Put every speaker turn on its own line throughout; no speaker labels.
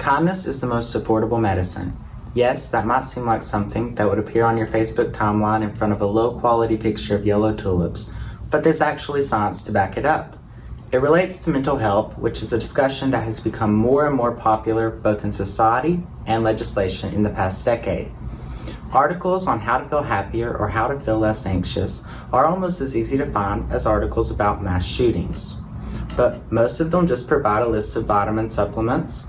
Kindness is the most affordable medicine. Yes, that might seem like something that would appear on your Facebook timeline in front of a low-quality picture of yellow tulips, but there's actually science to back it up. It relates to mental health, which is a discussion that has become more and more popular both in society and legislation in the past decade. Articles on how to feel happier or how to feel less anxious are almost as easy to find as articles about mass shootings. But most of them just provide a list of vitamin supplements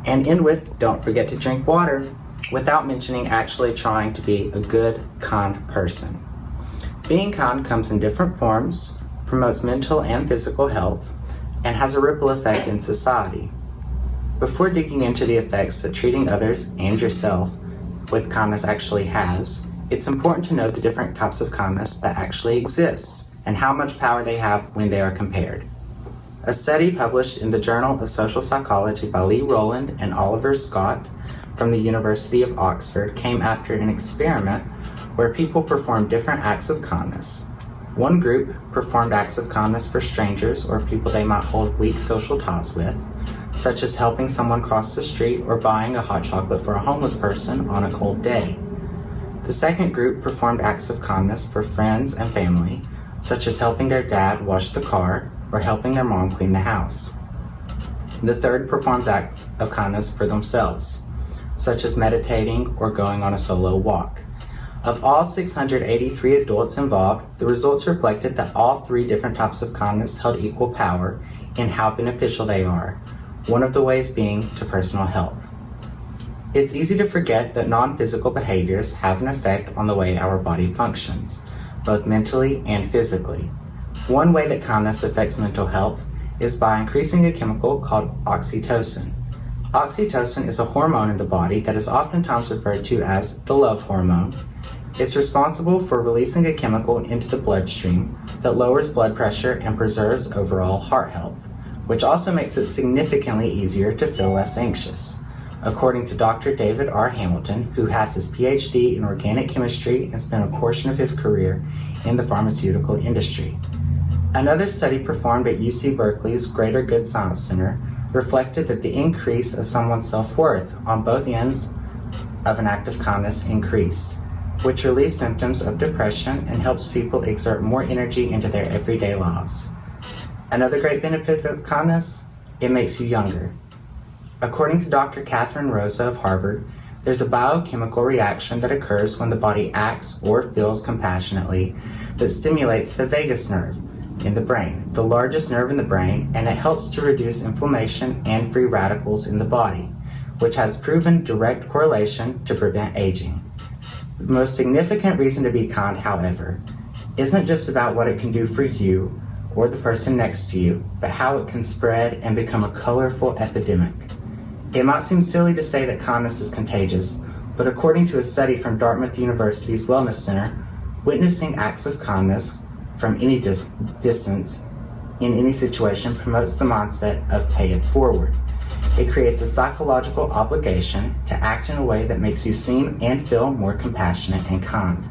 and end with, don't forget to drink water, without mentioning actually trying to be a good, kind person. Being kind comes in different forms, promotes mental and physical health, and has a ripple effect in society. Before digging into the effects that treating others and yourself with kindness actually has, it's important to know the different types of kindness that actually exist and how much power they have when they are compared. A study published in the Journal of Social Psychology by Lee Rowland and Oliver Scott from the University of Oxford came after an experiment where people performed different acts of kindness. One group performed acts of kindness for strangers or people they might hold weak social ties with, such as helping someone cross the street or buying a hot chocolate for a homeless person on a cold day. The second group performed acts of kindness for friends and family, such as helping their dad wash the car or helping their mom clean the house. The third performed acts of kindness for themselves, such as meditating or going on a solo walk. Of all 683 adults involved, the results reflected that all three different types of kindness held equal power in how beneficial they are, one of the ways being to personal health. It's easy to forget that non-physical behaviors have an effect on the way our body functions, both mentally and physically. One way that kindness affects mental health is by increasing a chemical called oxytocin. Oxytocin is a hormone in the body that is oftentimes referred to as the love hormone. It's responsible for releasing a chemical into the bloodstream that lowers blood pressure and preserves overall heart health, which also makes it significantly easier to feel less anxious, according to Dr. David R. Hamilton, who has his PhD in organic chemistry and spent a portion of his career in the pharmaceutical industry. Another study performed at UC Berkeley's Greater Good Science Center reflected that the increase of someone's self-worth on both ends of an act of kindness increased, which relieves symptoms of depression and helps people exert more energy into their everyday lives. Another great benefit of kindness, it makes you younger. According to Dr. Catherine Rosa of Harvard, there's a biochemical reaction that occurs when the body acts or feels compassionately that stimulates the vagus nerve in the brain, the largest nerve in the brain, and it helps to reduce inflammation and free radicals in the body, which has proven direct correlation to prevent aging. The most significant reason to be kind, however, isn't just about what it can do for you or the person next to you, but how it can spread and become a colorful epidemic. It might seem silly to say that kindness is contagious, but according to a study from Dartmouth University's Wellness Center, witnessing acts of kindness from any distance in any situation promotes the mindset of pay it forward. It creates a psychological obligation to act in a way that makes you seem and feel more compassionate and kind.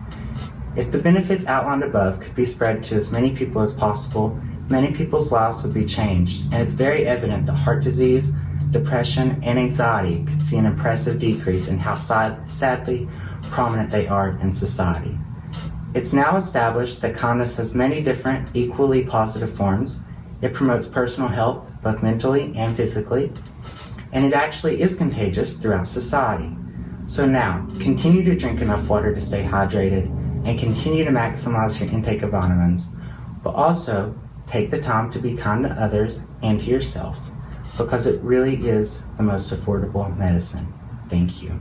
If the benefits outlined above could be spread to as many people as possible, many people's lives would be changed, and it's very evident that heart disease, depression, and anxiety could see an impressive decrease in how sadly prominent they are in society. It's now established that kindness has many different, equally positive forms. It promotes personal health, both mentally and physically, and it actually is contagious throughout society. So now, continue to drink enough water to stay hydrated and continue to maximize your intake of vitamins, but also take the time to be kind to others and to yourself, because it really is the most affordable medicine. Thank you.